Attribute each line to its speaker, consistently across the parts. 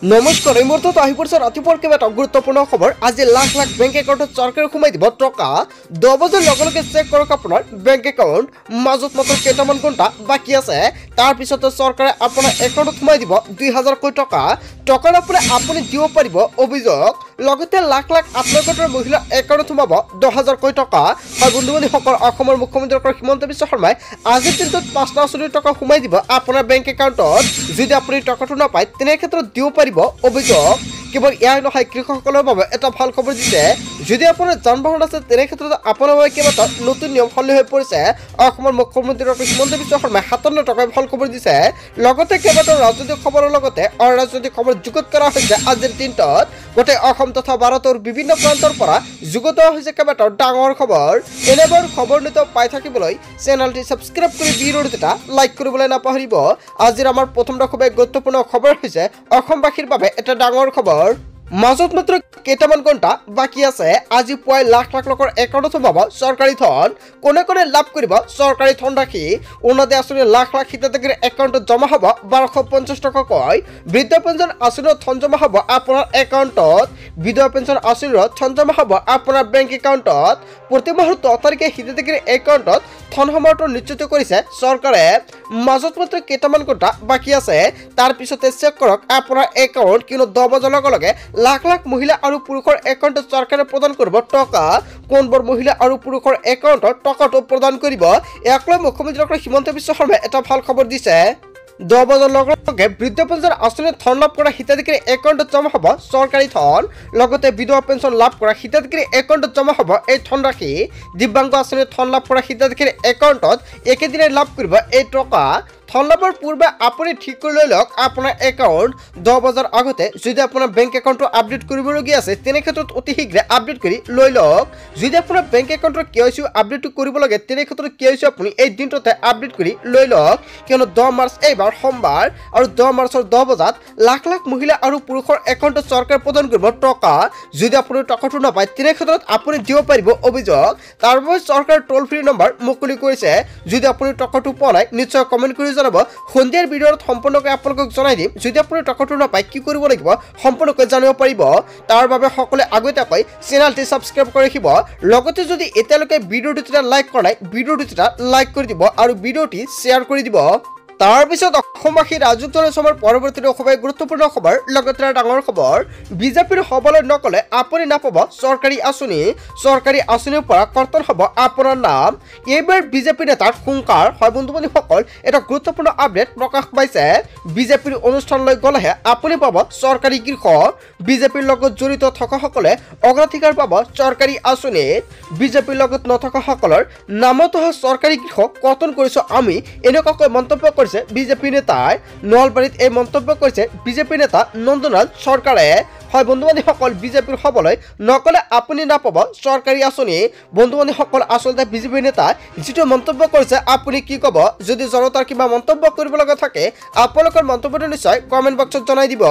Speaker 1: নমস্কাৰ এই মুহূৰ্তত আহি পৰিছে ৰাতিপুৱাৰ কেইবাটাও গুৰুত্বপূৰ্ণ খবৰ। আজি লাখ লাখ বেংক একাউণ্টত চৰকাৰে সোমাই দিব টকা। 10 বজাৰ লগে লগে চেক কৰক আপোনাৰ বেংক একাউণ্ট। মাজত মাত্ৰ কেইটামান ঘণ্টা বাকী আছে, তাৰ পিছতে চৰকাৰে আপোনাৰ একাউণ্টত সোমাই দিব 2000 কোটি টকা। টকাৰ আপুনি দিব পাৰিব অভিযোগ। লগতে লাখ লাখ আত্মহত্যা মহিলাৰ একাউণ্টত সোমাব 10,000 কোটি টকা। হয় বন্ধু-বান্ধৱীসকল, অসমৰ মুখ্যমন্ত্ৰী ডক্টৰ হিমন্ত বিশ্ব শৰ্মাই আজিৰ দিনটোত 5টা আঁচনিৰ টকা সোমাই দিব আপোনাৰ বেংক একাউণ্টত। যদি আপুনি টকাটো নাপায় তেনে ক্ষেত্ৰত দিব পাৰিব অভিযোগ। কেৱল ইয়াৰ নহয়, কৃষকসকলৰ বাবে এটা ভাল খবৰ দিছে। যদি আপোনাৰ যান বাহন আছে তেনে ক্ষেত্ৰত আপোনাৰ বাবে কেইবাটাও নতুন নিয়ম সলনি হৈ পৰিছে। অসমৰ মুখ্যমন্ত্ৰী ডক্টৰ হিমন্ত বিশ্ব শৰ্মাই 57 টকাই ভাল খবৰ দিছে। লগতে কেইবাটাও ৰাজনৈতিক খবৰৰ লগতে অৰাজনৈতিক খবৰ যুগুত কৰা হৈছে। আজিৰ দিনটোত গোটেই অসম তথা ভাৰতৰ বিভিন্ন প্ৰান্তৰ পৰা যুগুত হৈছে কেইবাটাও ডাঙৰ খবৰ। এনেবোৰ খবৰ নিতৌ পাই থাকিবলৈ চেনেলটি ছাবস্ক্ৰাইব কৰি ভিডিঅ'টো এটা লাইক কৰিবলৈ নাপাহৰিব। আজিৰ আমাৰ প্ৰথম খুবেই গুৰুত্বপূৰ্ণ খবৰ হৈছে অসমবাসীৰ বাবে এটা ডাঙৰ খবৰ। মাজত মাত্ৰ কেইটামান ঘণ্টা বাকী আছে। আজি পুৱাই লাখ লাখ লোকৰ একাউণ্টত সোমাব চৰকাৰী ধন। কোনে কোনে লাভ কৰিব চৰকাৰী ধন ৰাখি? অৰুণোদয় আঁচনিৰ লাখ লাখ হিতাধিকাৰীৰ একাউণ্টত জমা হ'ব 1250 টকাকৈ। বৃদ্ধ পেঞ্চন আঁচনিৰ ধন জমা হ'ব আপোনাৰ একাউণ্টত। বিধৱা পেঞ্চন আঁচনিৰ ধন জমা হ'ব আপোনাৰ বেংক একাউণ্টত। প্ৰতি মাহৰ 10 তাৰিখে হিতাধিকাৰীৰ একাউণ্টত ধন সমাৰ্পণ নিশ্চিত কৰিছে চৰকাৰে। মাজত মাত্ৰ কেইটামান ঘণ্টা বাকী আছে, তাৰ পিছতে চেক কৰক আপোনাৰ একাউণ্ট। কিয়নো 10 বজাৰ লগে লগে লাখ লাখ মহিলা আৰু পুৰুষৰ একাউণ্টত চৰকাৰে প্ৰদান কৰিব টকা। কোনবোৰ মহিলা আৰু পুৰুষৰ একাউণ্টত টকাটো প্ৰদান কৰিব, ইয়াক লৈ মুখ্যমন্ত্ৰী ডক্টৰ হিমন্ত বিশ্ব শৰ্মাই এটা ভাল খবৰ দিছে। 10 বজাৰ লগে লগে বৃদ্ধ পেঞ্চন আঁচনিত ধন লাভ কৰা হিতাধিকাৰী একাউণ্টত জমা হ'ব চৰকাৰী ধন। লগতে বিধৱা পেঞ্চন লাভ কৰা হিতাধিকাৰী একাউণ্টত জমা হ'ব এই ধনৰাশি। দিব্যাংগ আঁচনিত ধন লাভ কৰা হিতাধিকাৰী একাউণ্টত একেদিনাই লাভ কৰিব এই টকা। ধন লাভৰ পূৰ্বে আপুনি ঠিক কৰি লৈ লওক আপোনাৰ একাউণ্ট। 10 বজাৰ আগতে যদি আপোনাৰ বেংক একাউণ্টটো আপডেট কৰিবলগীয়া আছে তেনে ক্ষেত্ৰত অতি শীঘ্ৰে আপডেট কৰি লৈ লওক। যদি আপোনাৰ বেংক একাউণ্টৰ KYC আপডেট কৰিব লাগে তেনে ক্ষেত্ৰত KYC আপুনি এই দিনটোতে আপডেট কৰি লৈ লওক। কিয়নো 10 মাৰ্চ এইবাৰ সোমবাৰ আৰু 10 মাৰ্চৰ 10 বজাত লাখ লাখ মহিলা আৰু পুৰুষৰ একাউণ্টত চৰকাৰে প্ৰদান কৰিব টকা। যদি আপুনি টকাটো নাপায় তেনে ক্ষেত্ৰত আপুনি দিব পাৰিব অভিযোগ। তাৰ বাবে চৰকাৰে ট'ল ফ্ৰী নম্বৰ মুকলি কৰিছে। যদি আপুনি টকাটো পোৱা নাই নিশ্চয় কমেণ্ট কৰি জনাব। সন্ধিয়াৰ ভিডিঅ'ত সম্পূৰ্ণকৈ আপোনালোকক জনাই দিম। যদি আপুনি টকাটো নাপায় কি কৰিব লাগিব সম্পূৰ্ণকৈ জানিব পাৰিব। তাৰ বাবে সকলোৱে আগতীয়াকৈ চেনেলটি ছাবস্ক্ৰাইব কৰি ৰাখিব। লগতে যদি এতিয়ালৈকে ভিডিঅ'টো লাইক কৰা নাই ভিডিঅ'টো লাইক কৰি দিব আৰু ভিডিঅ'টি শ্বেয়াৰ কৰি দিব। তাৰপিছত অসমবাসী ৰাজুক জনসমৰ পৰৱৰ্তী খুবেই গুৰুত্বপূৰ্ণ খবৰ। লগতে ডাঙৰ খবৰ, বিজেপিৰ সবলত নকলে আপুনি নাপাব চৰকাৰী আঁচনি। চৰকাৰী আঁচনিৰ পৰা কৰ্তন হ'ব আপোনাৰ নাম। এইবাৰ বিজেপি নেতাৰ হুংকাৰ। হয় বন্ধু-বান্ধৱীসকল, এটা গুৰুত্বপূৰ্ণ আপডেট প্ৰকাশ পাইছে। বিজেপিৰ অনুষ্ঠানলৈ গ'লেহে আপুনি পাব চৰকাৰী গৃহ। বিজেপিৰ লগত জড়িত থকাসকলে অগ্ৰাধিকাৰ পাব চৰকাৰী আঁচনিত। বিজেপিৰ লগত নথকাসকলৰ নামত অহা চৰকাৰী গৃহ কৰ্তন কৰিছোঁ আমি, এনেকুৱাকৈ মন্তব্য কৰিছে বিজেপি নেতাই। নলবাৰীত এই মন্তব্য কৰিছে বিজেপি নেতা নন্দলাল চৰকাৰে। হয় বন্ধু-বান্ধৱীসকল, বিজেপিৰ সবলৈ নকলে আপুনি নাপাব চৰকাৰী আঁচনি। বন্ধু-বান্ধৱীসকল, আচলতে বিজেপি নেতাই যিটো মন্তব্য কৰিছে আপুনি কি ক'ব? যদি জনতাৰ কিবা মন্তব্য কৰিব লগা থাকে আপোনালোকৰ মন্তব্যটো নিশ্চয় কমেণ্ট বক্সত জনাই দিব।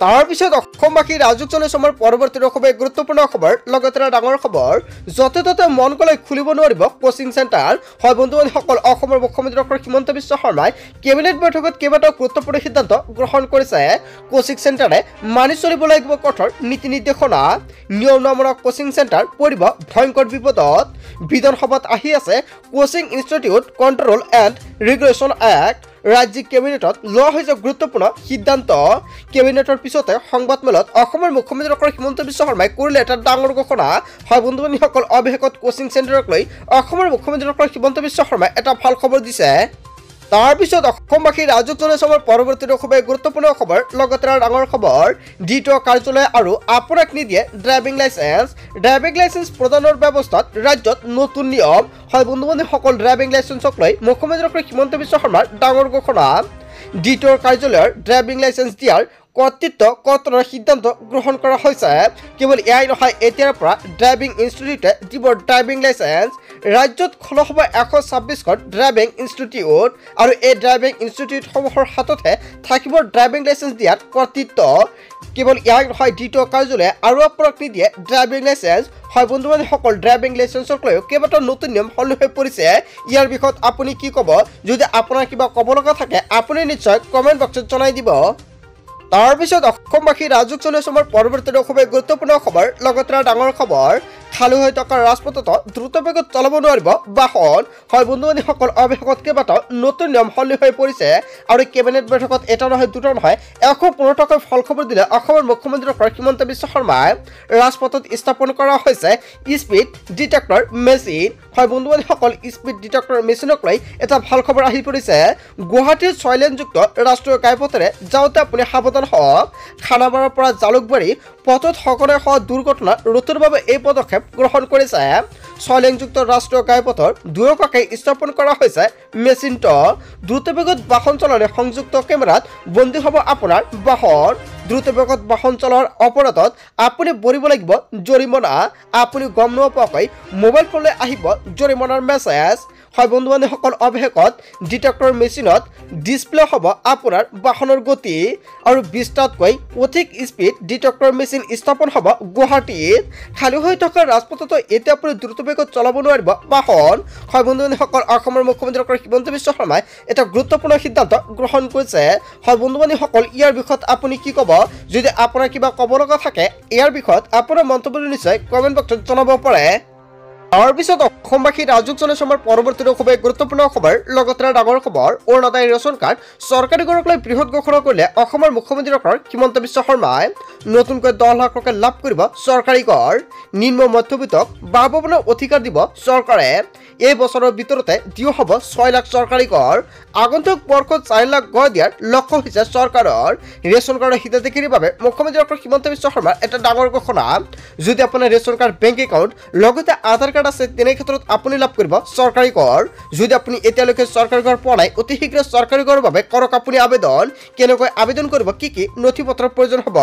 Speaker 1: তাৰপিছত অসমবাসী ৰাজুক জনসমৰ পৰৱৰ্তী খুবেই গুৰুত্বপূৰ্ণ খবৰ। লগতে ডাঙৰ খবৰ, য'তে ত'তে মন গ'লে খুলিব নোৱাৰিব কোচিং চেণ্টাৰ। হয় বন্ধু-বান্ধৱীসকল, অসমৰ মুখ্যমন্ত্ৰী ডক্টৰ হিমন্ত বিশ্ব শৰ্মাই কেবিনেট বৈঠকত কেইবাটাও গুৰুত্বপূৰ্ণ সিদ্ধান্ত গ্ৰহণ কৰিছে। কোচিং চেণ্টাৰে মানি চলিব লাগিব কঠোৰ নীতি নিৰ্দেশনা। নিয়ম নমনা কোচিং চেণ্টাৰ পৰিব ভয়ংকৰ বিপদত। বিধানসভাত আহি আছে coaching institute control and regulation act. ৰাজ্যিক কেবিনেটত লোৱা হৈছে গুৰুত্বপূৰ্ণ সিদ্ধান্ত। কেবিনেটৰ পিছতে সংবাদমেলত অসমৰ মুখ্যমন্ত্ৰী ডক্টৰ হিমন্ত বিশ্ব শৰ্মাই কৰিলে এটা ডাঙৰ ঘোষণা। হয় বন্ধু-বান্ধৱীসকল, অৱশেষত কোচিং চেণ্টাৰক লৈ অসমৰ মুখ্যমন্ত্ৰী ডক্টৰ হিমন্ত বিশ্ব শৰ্মাই এটা ভাল খবৰ দিছে। তাৰপিছত অসমবাসী ৰাজুক জনসমৰ পৰৱৰ্তী খুবেই গুৰুত্বপূৰ্ণ খবৰ। লগতে ডাঙৰ খবৰ, দ্বিতীয় কাৰ্যালয় আৰু আপোনাক নিদিয়ে ড্ৰাইভিং লাইচেন্স। ড্ৰাইভিং লাইচেন্স প্ৰদানৰ ব্যৱস্থাত ৰাজ্যত নতুন নিয়ম। হয় বন্ধু-বান্ধৱীসকল, ড্ৰাইভিং লাইচেন্সক লৈ মুখ্যমন্ত্ৰী ডক্টৰ হিমন্ত বিশ্ব শৰ্মাৰ ডাঙৰ ঘোষণা। দ্বিতীয় কাৰ্যালয়ৰ ড্ৰাইভিং লাইচেন্স দিয়াৰ কৰ্তৃত্ব কৰ্তনৰ সিদ্ধান্ত গ্ৰহণ কৰা হৈছে। কেৱল এয়াই নহয়, এতিয়াৰ পৰা ড্ৰাইভিং ইনষ্টিটিউটে দিব ড্ৰাইভিং লাইচেন্স। ৰাজ্যত খোলা হ'ব 126খন ড্ৰাইভিং ইনষ্টিটিউট আৰু এই ড্ৰাইভিং ইনষ্টিটিউটসমূহৰ হাততহে থাকিব ড্ৰাইভিং লাইচেন্স দিয়াৰ কৰ্তৃত্ব। কেৱল এয়াই নহয়, দ্বিতীয় কাৰ্যালয়ে আৰু আপোনাক নিদিয়ে ড্ৰাইভিং লাইচেন্স। হয় বন্ধু-বান্ধৱীসকল, ড্ৰাইভিং লাইচেন্সক লৈ কেইবাটাও নতুন নিয়ম সলনি হৈ পৰিছে। ইয়াৰ বিষয়ত আপুনি কি ক'ব? যদি আপোনাৰ কিবা ক'ব লগা থাকে আপুনি নিশ্চয় কমেণ্ট বক্সত জনাই দিব। তাৰপিছত অসমবাসী ৰাজুক চলি অসমৰ পৰৱৰ্তী খুবেই গুৰুত্বপূৰ্ণ খবৰ লগতে ডাঙৰ খবৰ খালী হৈ থকা ৰাজপথত দ্ৰুতবেগত চলাব নোৱাৰিব বাহন হয় বন্ধু বান্ধৱীসকল অৱশেষত কেইবাটাও নতুন নিয়ম সলনি হৈ পৰিছে আৰু কেবিনেট বৈঠকত এটা নহয় দুটা নহয় 115টাকৈ ফল খবৰ দিলে অসমৰ মুখ্যমন্ত্ৰী ডক্টৰ হিমন্ত বিশ্ব শৰ্মাই ৰাজপথত স্থাপন কৰা হৈছে স্পীড ডিটেক্টৰ মেচিন হয় বন্ধু বান্ধৱীসকল স্পীড ডিটেক্টৰ মেচিনক লৈ এটা ভাল খবৰ আহি পৰিছে গুৱাহাটীৰ 6 লেনযুক্ত ৰাষ্ট্ৰীয় ঘাইপথেৰে যাওঁতে আপুনি সাৱধান হওক খানাপাৰাৰ পৰা জালুকবাৰী পথত সকলোৱে হোৱা দুৰ্ঘটনা ৰোধৰ বাবে এই পদক্ষেপ গ্ৰহণ কৰিছে 6 লেনযুক্ত ৰাষ্ট্ৰীয় ঘাইপথৰ দুয়োকাষে স্থাপন কৰা হৈছে মেচিনটো দ্ৰুতবেগত বাহন চলালে সংযুক্ত কেমেৰাত বন্দী হ'ব আপোনাৰ বাহন দ্ৰুতবেগত বাহন চলোৱাৰ অপৰাধত আপুনি ভৰিব লাগিব জৰিমনা আপুনি গম নোপোৱাকৈ মোবাইল ফোনলৈ আহিব জৰিমনাৰ মেছেজ হয় বন্ধু বান্ধৱীসকল অৱশেষত ডিটেক্টৰ মেচিনত ডিসপ্লে হ'ব আপোনাৰ বাহনৰ গতি আৰু 20টাতকৈ অধিক স্পীড ডিটেক্টৰ মেচিন স্থাপন হ'ব গুৱাহাটীত খালী হৈ থকা ৰাজপথত এতিয়া আপুনি দ্ৰুতবেগত চলাব নোৱাৰিব বাহন হয় বন্ধু বান্ধৱীসকল অসমৰ মুখ্যমন্ত্ৰী ডক্টৰ হিমন্ত বিশ্ব শৰ্মাই এটা গুৰুত্বপূৰ্ণ সিদ্ধান্ত গ্ৰহণ কৰিছে হয় বন্ধু বান্ধৱীসকল ইয়াৰ বিষয়ত আপুনি কি ক'ব যদি আপোনাৰ কিবা ক'ব লগা থাকে ইয়াৰ বিষয়ত আপোনাৰ মন্তব্য নিশ্চয় কমেণ্ট বক্সত জনাব পাৰে তাৰপিছত অসমবাসী ৰাজুক চলি অসমৰ পৰৱৰ্তী খুবেই গুৰুত্বপূৰ্ণ খবৰ লগতে ডাঙৰ খবৰ অৰুণোদয় ৰেচন কাৰ্ড চৰকাৰী গড়ক লৈ বৃহৎ ঘোষণা কৰিলে অসমৰ মুখ্যমন্ত্ৰী ডক্টৰ হিমন্ত বিশ্ব শৰ্মাই নতুনকৈ 10 লাখ টকা লাভ কৰিব চৰকাৰী গড় নিম্ন মধ্যবিত্তক বাসভৱনৰ অধিকাৰ দিব চৰকাৰে এই বছৰৰ ভিতৰতে দিয়া হ'ব 6 লাখ চৰকাৰী গড় আগন্তুক বৰ্ষত 4 লাখ গড় দিয়াৰ লক্ষ্য হৈছে চৰকাৰৰ ৰেচন কাৰ্ডৰ হিতাধিকাৰীৰ বাবে মুখ্যমন্ত্ৰী ডক্টৰ হিমন্ত বিশ্ব শৰ্মাৰ এটা ডাঙৰ ঘোষণা যদি আপোনাৰ ৰেচন কাৰ্ড বেংক একাউণ্ট লগতে আধাৰ কাৰ্ড আছে তেনে ক্ষেত্ৰত আপুনি লাভ কৰিব চৰকাৰী গড় যদি আপুনি এতিয়ালৈকে চৰকাৰী গড় পোৱা নাই অতি শীঘ্ৰে চৰকাৰী গড়ৰ বাবে কৰক আপুনি আবেদন কেনেকৈ আবেদন কৰিব কি নথি পত্ৰৰ প্ৰয়োজন হ'ব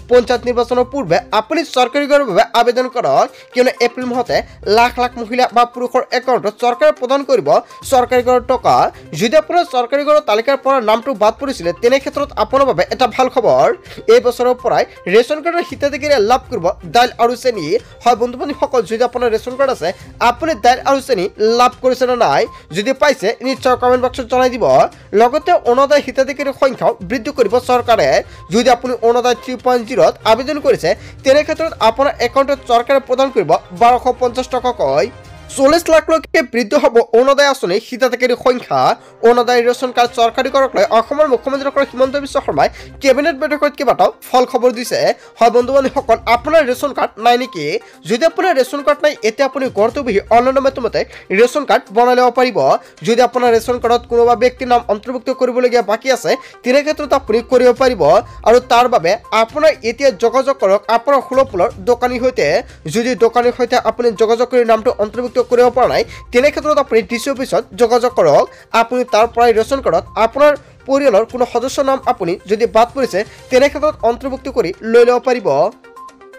Speaker 1: পঞ্চায়ত নিৰ্বাচনৰ পূৰ্বে আপুনি চৰকাৰী গড়ৰ বাবে আবেদন কৰক কিয়নো এপ্ৰিল মাহতে লাখ লাখ মহিলা বা পুৰুষৰ একাউণ্টত চৰকাৰে প্ৰদান কৰিব চৰকাৰী গড়ৰ টকা যদি আপোনাৰ চৰকাৰী গড়ৰ তালিকাৰ পৰা নামটো বাদ পৰিছিলে তেনে ক্ষেত্ৰত আপোনাৰ বাবে এটা ভাল খবৰ এই বছৰৰ পৰাই ৰেচন কাৰ্ডৰ হিতাধিকাৰীয়ে লাভ কৰিব দাইল আৰু চেনি হয় বন্ধু বান্ধৱীসকল যদি আপোনাৰ ৰেচন কাৰ্ড আছে আপুনি দাইল আৰু চেনি লাভ কৰিছে না নাই যদি পাইছে নিশ্চয় কমেণ্ট বক্সত জনাই দিব লগতে অৰুণোদয় হিতাধিকাৰীৰ সংখ্যাও বৃদ্ধি কৰিব চৰকাৰে যদি আপুনি অৰুণোদয় 3.0ত আবেদন কৰিছে তেনে ক্ষেত্ৰত আপোনাৰ একাউণ্টত চৰকাৰে প্ৰদান কৰিব 1250 টকাকৈ 40 লাখলৈকে বৃদ্ধি হ'ব অৰুণোদয় আঁচনিৰ হিতাধিকাৰীৰ সংখ্যা অৰুণোদয় ৰেচন কাৰ্ড চৰকাৰী গড়ক লৈ অসমৰ মুখ্যমন্ত্ৰী ডক্টৰ হিমন্ত বিশ্ব শৰ্মাই কেবিনেট বৈঠকত কেইবাটাও ফল খবৰ দিছে হয় বন্ধু বান্ধৱীসকল আপোনাৰ ৰেচন কাৰ্ড নাই নেকি যদি আপোনাৰ ৰেচন কাৰ্ড নাই এতিয়া আপুনি ঘৰতে বহি অনলাইনৰ মাধ্যমতে ৰেচন কাৰ্ড বনাই ল'ব পাৰিব যদি আপোনাৰ ৰেচন কাৰ্ডত কোনোবা ব্যক্তিৰ নাম অন্তৰ্ভুক্ত কৰিবলগীয়া বাকী আছে তেনে ক্ষেত্ৰত আপুনি কৰিব পাৰিব আৰু তাৰ বাবে আপোনাৰ এতিয়া যোগাযোগ কৰক আপোনাৰ সুলভমূল্যৰ দোকানীৰ সৈতে যদি দোকানীৰ সৈতে আপুনি যোগাযোগ কৰি নামটো অন্তৰ্ভুক্ত কৰিব পৰা নাই তেনে ক্ষেত্ৰত আপুনি ডিচি অফিচত যোগাযোগ কৰক আপুনি তাৰ পৰাই ৰেচন কাৰ্ডত আপোনাৰ পৰিয়ালৰ কোনো সদস্যৰ নাম আপুনি যদি বাদ পৰিছে তেনে ক্ষেত্ৰত অন্তৰ্ভুক্ত কৰি লৈ ল'ব পাৰিব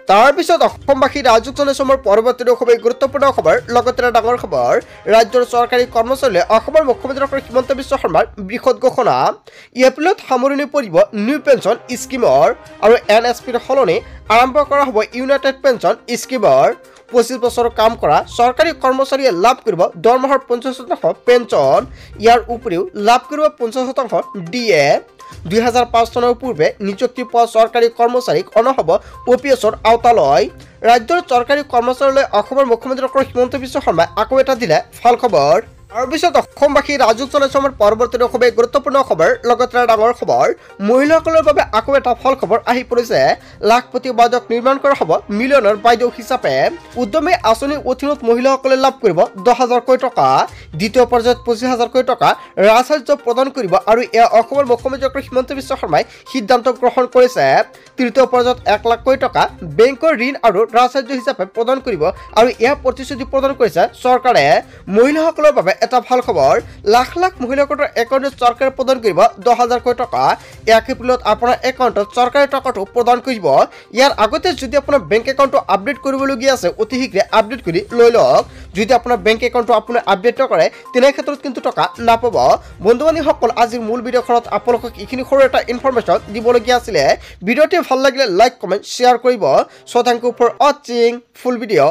Speaker 1: তাৰপিছত অসমবাসী ৰাজুক চলি অসমৰ পৰৱৰ্তী খুবেই গুৰুত্বপূৰ্ণ খবৰ লগতে ডাঙৰ খবৰ ৰাজ্যৰ চৰকাৰী কৰ্মচাৰীলৈ অসমৰ মুখ্যমন্ত্ৰী ডক্টৰ হিমন্ত বিশ্ব শৰ্মাৰ বৃহৎ ঘোষণা এপ্ৰিলত সামৰণি পৰিব নিউ পেঞ্চন স্কিমৰ আৰু NSPৰ সলনি আৰম্ভ কৰা হ'ব ইউনাইটেড পেঞ্চন স্কিমৰ 25 বছৰ কাম কৰা চৰকাৰী কৰ্মচাৰীয়ে লাভ কৰিব দৰমহাৰ 50% পেঞ্চন ইয়াৰ উপৰিও লাভ কৰিব 50% ডিএ 2005 চনৰ পূৰ্বে নিযুক্তি পোৱা চৰকাৰী কৰ্মচাৰীক অনা হ'ব OPSৰ আওতালৈ ৰাজ্যৰ চৰকাৰী কৰ্মচাৰীলৈ অসমৰ মুখ্যমন্ত্ৰী ডক্টৰ হিমন্ত বিশ্ব শৰ্মাই আকৌ এটা দিলে ভাল খবৰ তাৰপিছত অসমবাসী ৰাজুক চলি অসমৰ পৰৱৰ্তী খুবেই গুৰুত্বপূৰ্ণ খবৰ লগতে ডাঙৰ খবৰ মহিলাসকলৰ বাবে আকৌ এটা ভাল খবৰ আহি পৰিছে লাখপতি বাইদেউক নিৰ্মাণ কৰা হ'ব মিলিয়নৰ বাইদেউ হিচাপে উদ্যমী আঁচনিৰ অধীনত মহিলাসকলে লাভ কৰিব 10,000কৈ টকা দ্বিতীয় পৰ্যায়ত 25,000কৈ টকা ৰাজসাহায্য প্ৰদান কৰিব আৰু এয়া অসমৰ মুখ্যমন্ত্ৰী ডক্টৰ হিমন্ত বিশ্ব শৰ্মাই সিদ্ধান্ত গ্ৰহণ কৰিছে তৃতীয় পৰ্যায়ত 1 লাখকৈ টকা বেংকৰ ঋণ আৰু ৰাজসাহায্য হিচাপে প্ৰদান কৰিব আৰু এয়া প্ৰতিশ্ৰুতি প্ৰদান কৰিছে চৰকাৰে মহিলাসকলৰ বাবে এটা ভাল খবৰ লাখ লাখ মহিলাসকলৰ একাউণ্টত চৰকাৰে প্ৰদান কৰিব 10,000কৈ টকা 1 এপ্ৰিলত আপোনাৰ একাউণ্টত চৰকাৰে টকাটো প্ৰদান কৰিব ইয়াৰ আগতে যদি আপোনাৰ বেংক একাউণ্টটো আপডেট কৰিবলগীয়া আছে অতি শীঘ্ৰে আপডেট কৰি লৈ লওক যদি আপোনাৰ বেংক একাউণ্টটো আপুনি আপডেট নকৰে তেনে ক্ষেত্ৰত কিন্তু টকা নাপাব বন্ধু বান্ধৱীসকল আজিৰ মূল ভিডিঅ'খনত আপোনালোকক এইখিনি সৰু এটা ইনফৰমেশ্যন দিবলগীয়া আছিলে ভিডিঅ'টি ভাল লাগিলে লাইক কমেণ্ট শ্বেয়াৰ কৰিব সো থ্যাংক ইউ ফৰ ৱাচিং ফুল ভিডিঅ'